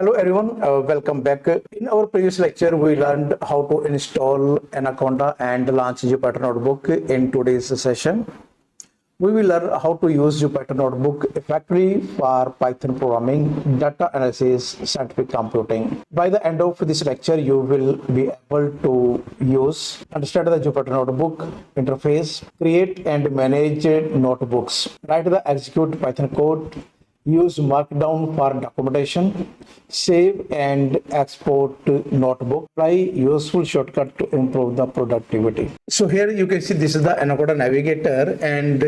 Hello everyone, welcome back. In our previous lecture, we learned how to install Anaconda and launch Jupyter Notebook. In today's session, we will learn how to use Jupyter Notebook effectively for Python programming, data analysis, scientific computing. By the end of this lecture, you will be able to understand the Jupyter Notebook interface, create and manage notebooks, write the execute Python code, use Markdown for documentation, save and export notebook, apply useful shortcut to improve the productivity. So here you can see this is the Anaconda navigator, and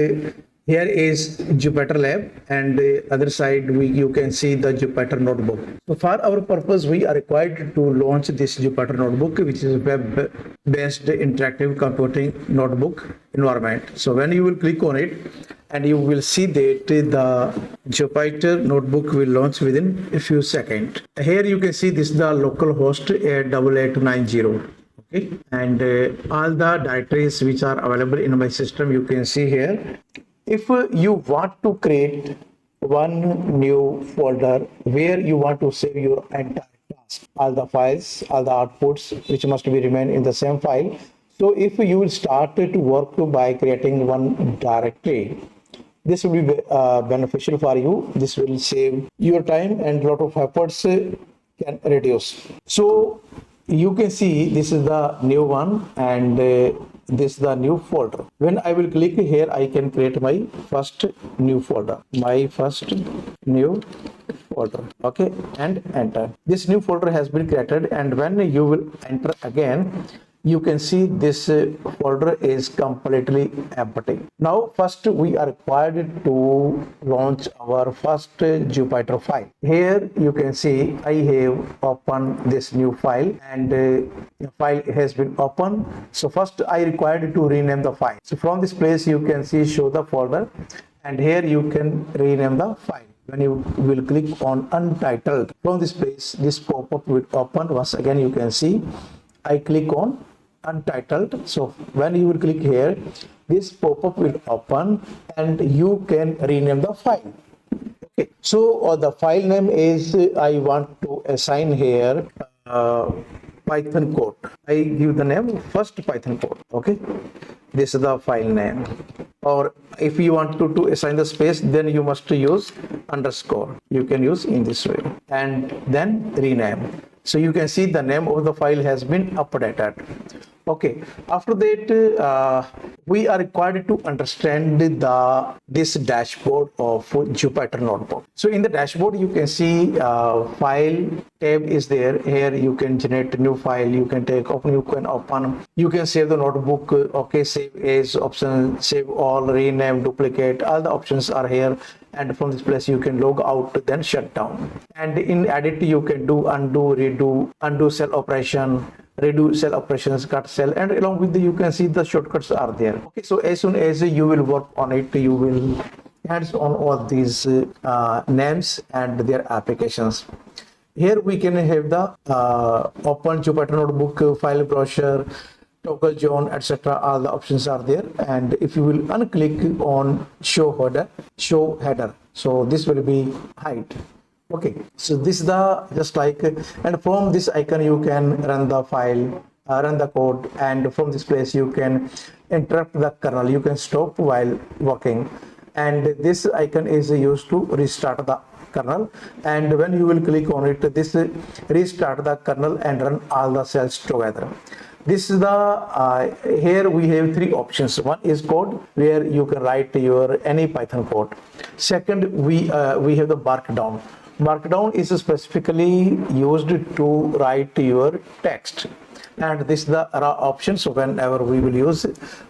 here is Jupyter Lab, and the other side you can see the Jupyter Notebook. So for our purpose, we are required to launch this Jupyter Notebook, which is a web-based interactive computing notebook environment. So when you will click on it, and you will see that the Jupyter Notebook will launch within a few seconds. Here you can see this is the local host 8890. Okay, and all the directories which are available in my system you can see here. If you want to create one new folder where you want to save your entire task, all the files, all the outputs which must be remain in the same file. So if you will start to work by creating one directory, this will be beneficial for you. This will save your time and a lot of efforts can reduce. So you can see this is the new one, and this is the new folder. When I will click here, I can create my first new folder, okay, and enter. This new folder has been created, and when you will enter again, you can see this folder is completely empty. Now first we are required to launch our first Jupyter file. Here you can see I have opened this new file, and the file has been opened. So first I required to rename the file. So from this place you can see show the folder, and here you can rename the file. When you will click on untitled, from this place this pop-up will open. Once again you can see I click on untitled. So when you will click here, this pop-up will open and you can rename the file. Okay, so the file name is I want to assign here Python code. I give the name first Python code. Okay, this is the file name. Or if you want to assign the space, then you must use underscore. You can use in this way, and then rename. So you can see the name of the file has been updated. Okay, after that we are required to understand this dashboard of Jupyter Notebook. So in the dashboard you can see file tab is there. Here you can generate a new file, you can open, you can save the notebook. Okay, save as option, save all, rename, duplicate, all the options are here. And from this place you can log out, then shut down. And in edit you can do undo, redo, undo cell operation, redo cell operations, cut cell, and along with you can see the shortcuts are there. Okay, so as soon as you will work on it, you will hands on all these names and their applications. Here we can have the open Jupyter Notebook, file browser, toggle zone, etc. All the options are there. And if you will unclick on show header, so this will be hide. Okay, so this is the just like, and from this icon you can run the file, run the code, and from this place you can interrupt the kernel. You can stop while working, and this icon is used to restart the kernel. And when you will click on it, this restart the kernel and run all the cells together. This is the here we have three options. One is code, where you can write your any Python code. Second, we have the Markdown. Markdown is specifically used to write your text, and this is the raw option. So whenever we will use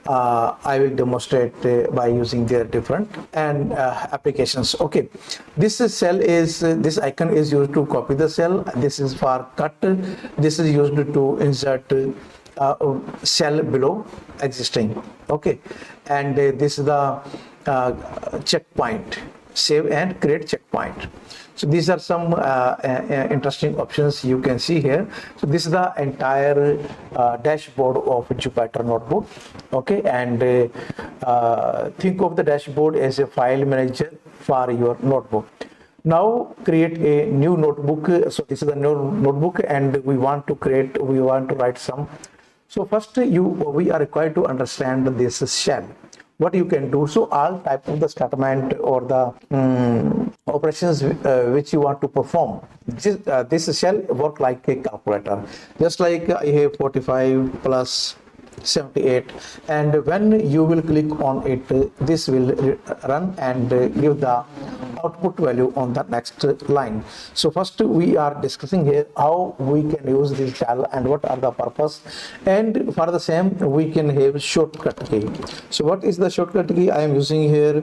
I will demonstrate by using their different and applications. Okay, this cell is this icon is used to copy the cell. This is for cut. This is used to insert cell below existing. Okay, and this is the checkpoint, save and create checkpoint. So these are some interesting options you can see here. So this is the entire dashboard of Jupyter Notebook. Okay, and think of the dashboard as a file manager for your notebook. Now create a new notebook. So this is a new notebook, and we want to write some. So first we are required to understand this shell. What you can do, so all type of the statement or the operations which you want to perform, this shall work like a calculator. Just like I have 45 plus 78, and when you will click on it, this will run and give the output value on the next line. So first we are discussing here how we can use this shell and what are the purpose, and for the same we can have shortcut key. So what is the shortcut key? I am using here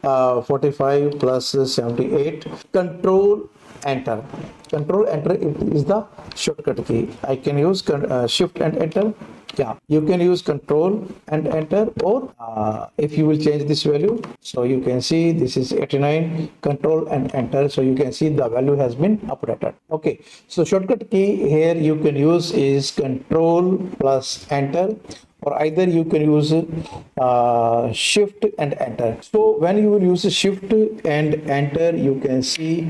45 plus 78, control enter. Control enter is the shortcut key. I can use shift and enter. Yeah, you can use control and enter, or if you will change this value, so you can see this is 89, control and enter, so you can see the value has been updated. Okay, so shortcut key here you can use is control plus enter, or either you can use shift and enter. So when you will use shift and enter, you can see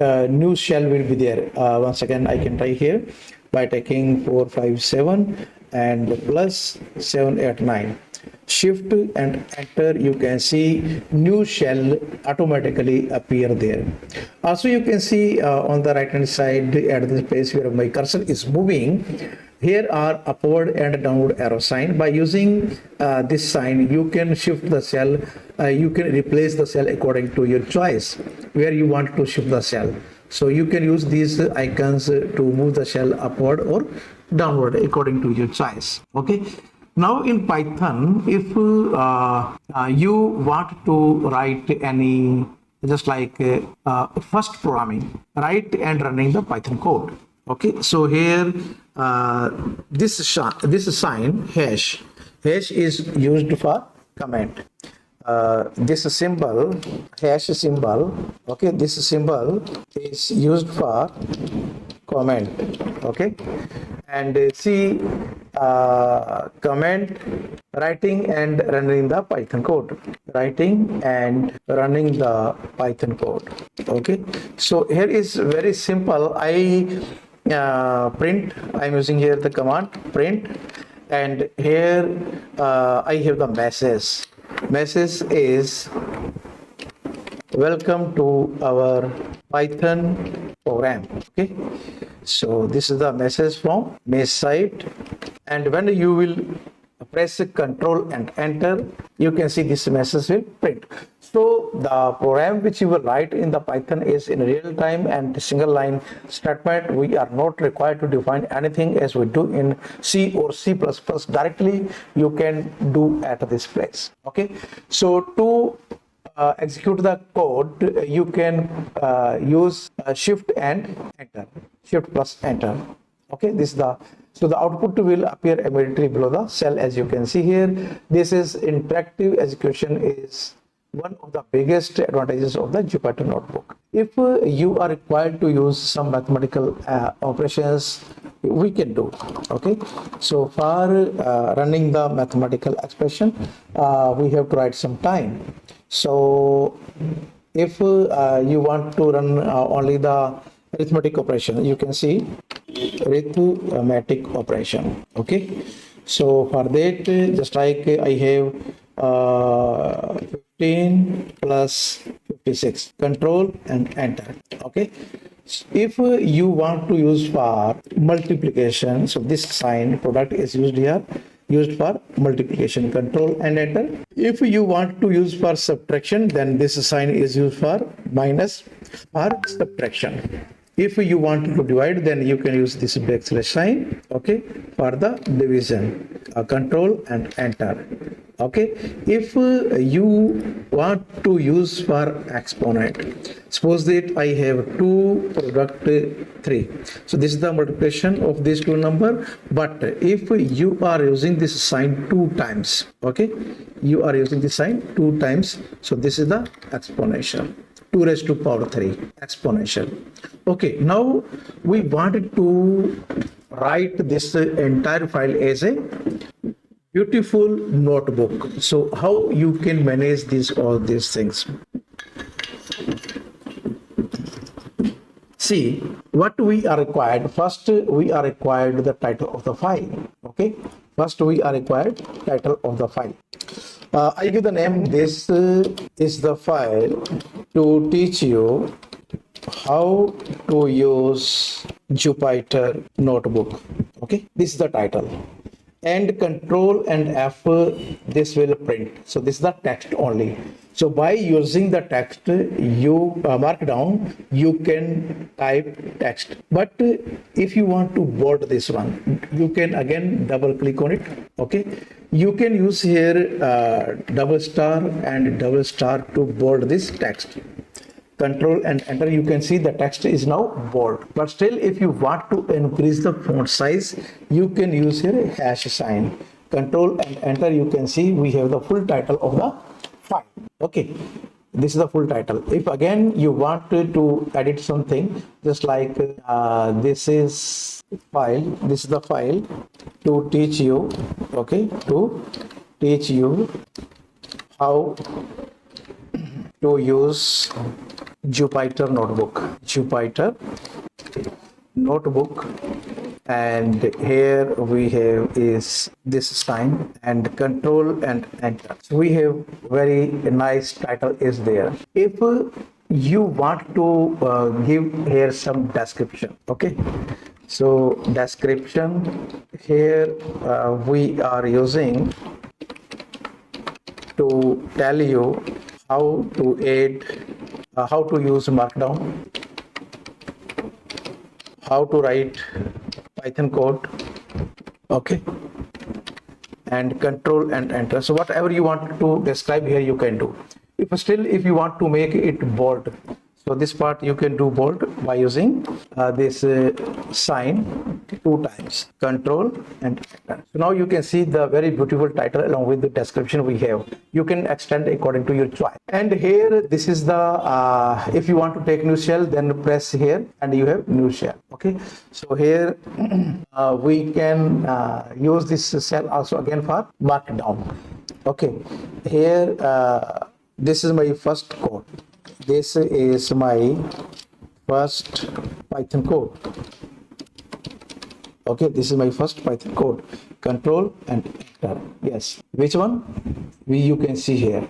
new shell will be there. Once again I can try here by taking 457 and plus 789, shift and enter, you can see new shell automatically appear there. Also you can see on the right hand side at this place where my cursor is moving, here are upward and downward arrow sign. By using this sign, you can shift the cell, you can replace the cell according to your choice where you want to shift the cell. So you can use these icons to move the shell upward or downward according to your choice. Okay. Now in Python, if you want to write any, just like first programming, write and running the Python code. Okay. So here this sign hash is used for comment. This symbol, hash symbol, okay, this symbol is used for comment. Okay, and see comment, writing and running the Python code, writing and running the Python code. Okay, so here is very simple. I print, I'm using here the command print, and here I have the message. Message is welcome to our Python program. Okay, so this is the message from main side, and when you will press control and enter, you can see this message will print. So the program which you will write in the Python is in real time and single line statement. We are not required to define anything as we do in C or C++. Directly you can do at this place. Okay, so to execute the code, you can use shift and enter, shift plus enter. Okay, this is the, so the output will appear immediately below the cell. As you can see here, this is interactive execution is one of the biggest advantages of the Jupyter Notebook. If you are required to use some mathematical operations, we can do. Okay, so for running the mathematical expression, we have to write some time. So if you want to run only the arithmetic operation, you can see arithmetic operation. Okay, so for that, just like I have 15 plus 56, control and enter. Okay, if you want to use for multiplication, so this sign product is used here, used for multiplication, control and enter. If you want to use for subtraction, then this sign is used for minus or subtraction. If you want to divide, then you can use this backslash sign. Okay, for the division, control and enter. Okay, if you want to use for exponent, suppose that I have 2 product 3, so this is the multiplication of these two number. But if you are using this sign 2 times, okay, you are using this sign 2 times, so this is the exponential, 2 raised to power 3 exponential. Okay, now we wanted to write this entire file as a beautiful notebook. So how you can manage all these things? see what we are required. First, we are required the title of the file. Okay, first we are required title of the file. I give the name, this is the file to teach you how to use Jupyter Notebook. Okay, this is the title, and Control and F, this will print. So this is the text only. So by using the text, you markdown, you can type text. But if you want to bold this one, you can again double click on it. Okay, you can use here double star and double star to bold this text. Control and enter, you can see the text is now bold. But still, if you want to increase the font size, you can use here hash sign. Control and enter, you can see we have the full title of the file. Okay, this is the full title. If again you want to edit something, just like this is file, this is the file to teach you, okay, to teach you how to use Jupyter Notebook, and here we have is this sign and control and enter. So we have very nice title is there. If you want to give here some description, okay, so description here we are using to tell you how to add how to use markdown, how to write Python code, okay, and control and enter. So whatever you want to describe here, you can do. If you want to make it bold, so this part you can do bold by using this sign 2 times, control and enter. So now you can see the very beautiful title along with the description we have. You can extend according to your choice. And here this is the if you want to take new shell, then press here and you have new shell. Okay, so here we can use this cell also again for markdown. Okay, here this is my first code. This is my first Python code. Okay, this is my first Python code. Control and enter. Yes, which one? You can see here.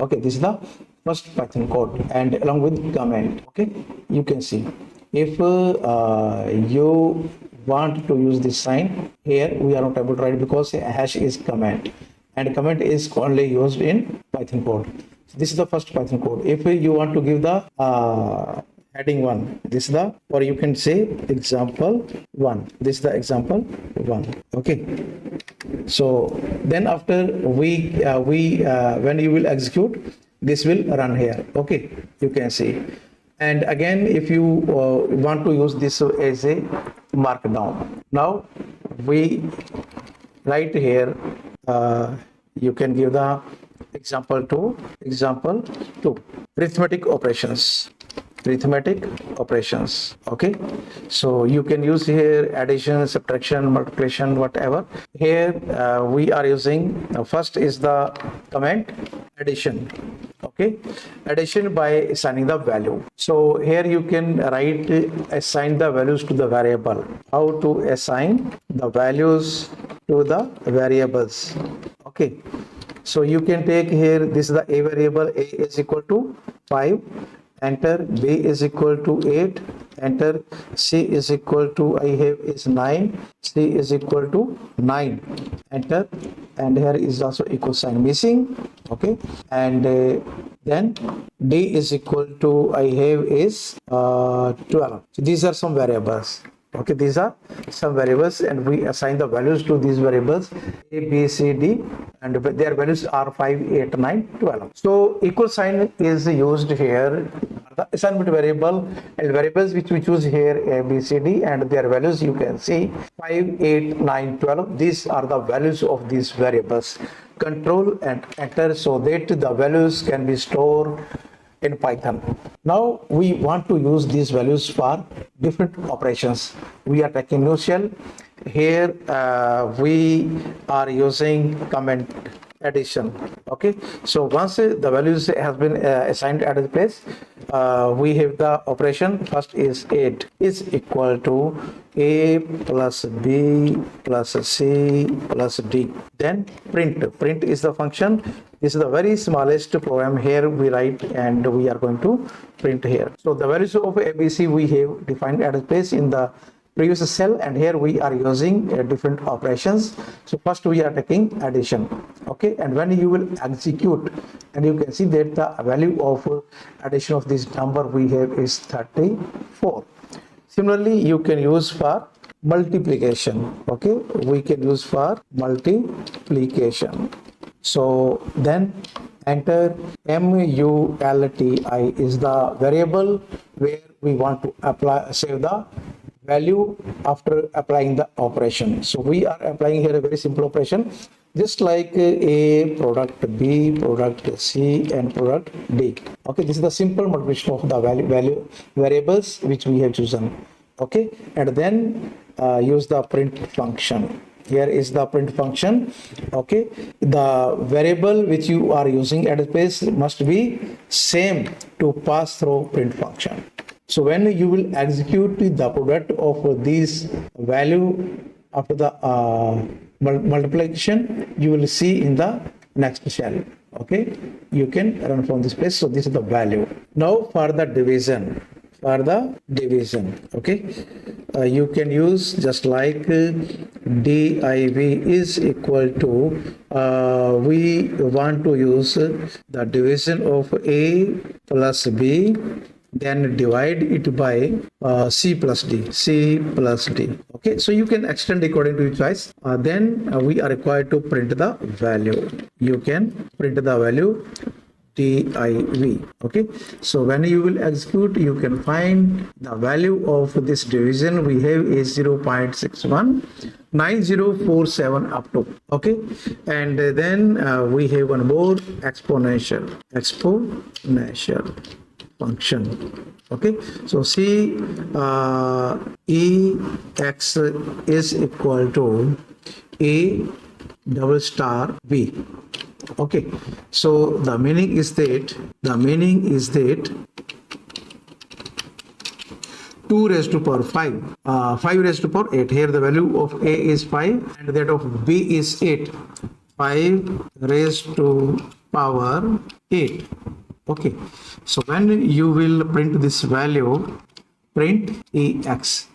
Okay, this is the first Python code, and along with comment. Okay, you can see. If you want to use this sign here, we are not able to write because hash is comment, and comment is only used in Python code. So this is the first Python code. If you want to give the heading 1, this is the, or you can say example 1, this is the example 1. Okay, so then after when you will execute, this will run here. Okay, you can see. And again, if you want to use this as a markdown, now we write here, you can give the example 2, arithmetic operations. Okay, so you can use here addition, subtraction, multiplication, whatever. Here we are using first is the comment addition. Okay, addition by assigning the value. So here you can write assign the values to the variable. How to assign the values to the variables. Okay, so you can take here, this is the a variable, a is equal to 5, enter, b is equal to 8, enter, c is equal to, I have is 9, c is equal to 9, enter, and here is also equal sign missing. Okay, and then d is equal to, I have is 12. So these are some variables. Okay, these are some variables, and we assign the values to these variables a, b, c, d, and their values are 5, 8, 9, 12. So equal sign is used here, the assignment variable, and variables which we choose here a, b, c, d, and their values you can see 5, 8, 9, 12. These are the values of these variables. Control and enter so that the values can be stored in Python. Now we want to use these values for different operations. We are taking new shell. Here we are using comment addition. Okay, so once the values has been assigned at the place, we have the operation. First is 8 is equal to a plus b plus c plus d. Then print is the function. This is the very smallest program. Here we write and we are going to print here. So the values of ABC we have defined at a place in the previous cell, and here we are using different operations. So first we are taking addition. Okay, and when you will execute, and you can see that the value of addition of this number we have is 34. Similarly, you can use for multiplication. Okay, we can use for multiplication. So then enter multi is the variable where we want to save the value after applying the operation. So we are applying here a very simple operation, just like A product B product C and product D. Okay, this is the simple multiplication of the value variables which we have chosen. Okay, and then use the print function. Here is the print function. Okay, the variable which you are using at a place must be same to pass through print function. So when you will execute the product of this value after the multiplication, you will see in the next shell. Okay, you can run from this place. So this is the value. Now for the division. Okay, you can use just like div is equal to we want to use the division of A plus B, then divide it by C plus D. Okay, so you can extend according to your choice. Then we are required to print the value. You can print the value div. Okay, so when you will execute, you can find the value of this division we have is 0.619047 up to. Okay, and then we have one more exponential function. Okay, so C ex is equal to A double star B. Okay, so the meaning is that 2 raised to power 5, 5 raised to power 8. Here the value of A is 5 and that of B is 8. 5 raised to power 8. Okay, so when you will print this value, print EX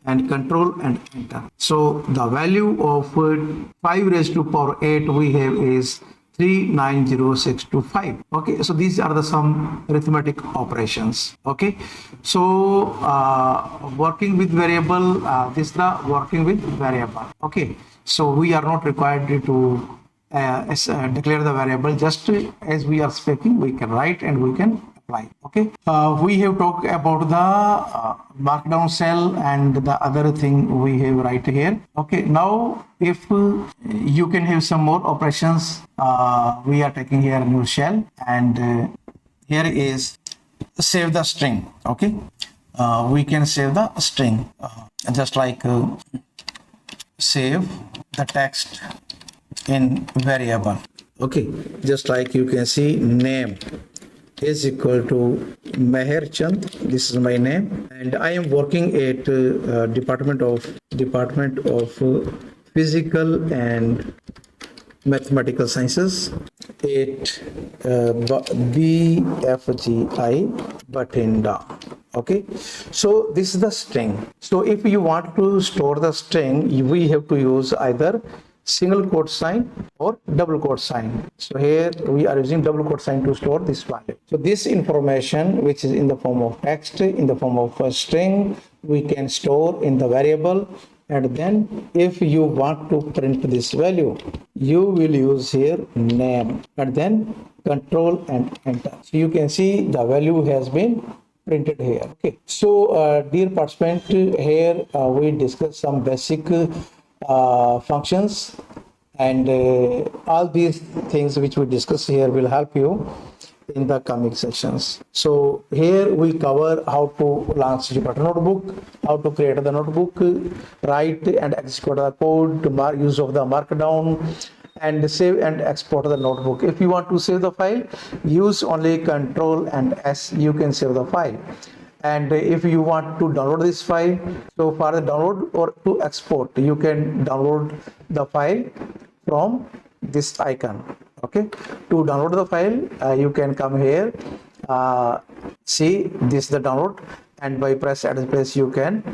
and control and enter. So the value of 5 raised to power 8 we have is 390625. Okay, so these are the some arithmetic operations. Okay, so working with variable, this is the working with variable. Okay, so we are not required to declare the variable. Just as we are speaking, we can write and we can apply. Okay, we have talked about the markdown cell and the other thing we have right here. Okay, now if you can have some more operations, we are taking here a new shell, and here is save the string. Okay, we can save the string just like save the text in variable. Okay, just like you can see, name is equal to Meher Chand. This is my name, and I am working at Department of Physical and Mathematical Sciences at BFGI Bathinda. Okay, so this is the string. So if you want to store the string, we have to use either single quote sign or double quote sign. So here we are using double quote sign to store this value. So this information, which is in the form of text, in the form of a string, we can store in the variable, and then if you want to print this value, you will use here name and then control and enter. So you can see the value has been printed here. Okay, so dear participant, here we discuss some basic functions, and all these things which we discuss here will help you in the coming sessions. So here we cover how to launch Jupyter Notebook, how to create the notebook, write and execute the code, to use of the markdown, and save and export the notebook. If you want to save the file, use only Control and S, you can save the file. And if you want to download this file, so for the download or to export, you can download the file from this icon. Okay, to download the file, you can come here, see this the download, and by press add space you can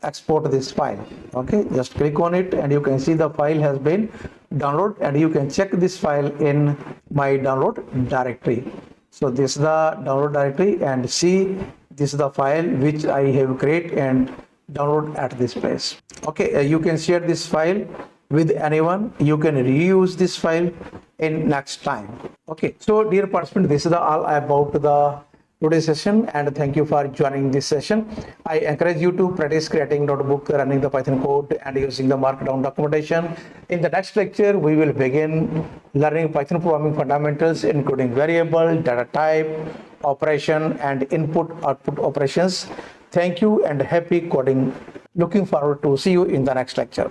export this file. Okay, just click on it and you can see the file has been downloaded, and you can check this file in my download directory. So this is the download directory, and see this is the file which I have created and download at this place. Okay, you can share this file with anyone. You can reuse this file in next time. Okay, so dear participant, this is all about the today's session, and thank you for joining this session. I encourage you to practice creating notebook, running the Python code, and using the markdown documentation. In the next lecture, we will begin learning Python programming fundamentals, including variable, data type, operation, and input-output operations. Thank you and happy coding. Looking forward to see you in the next lecture.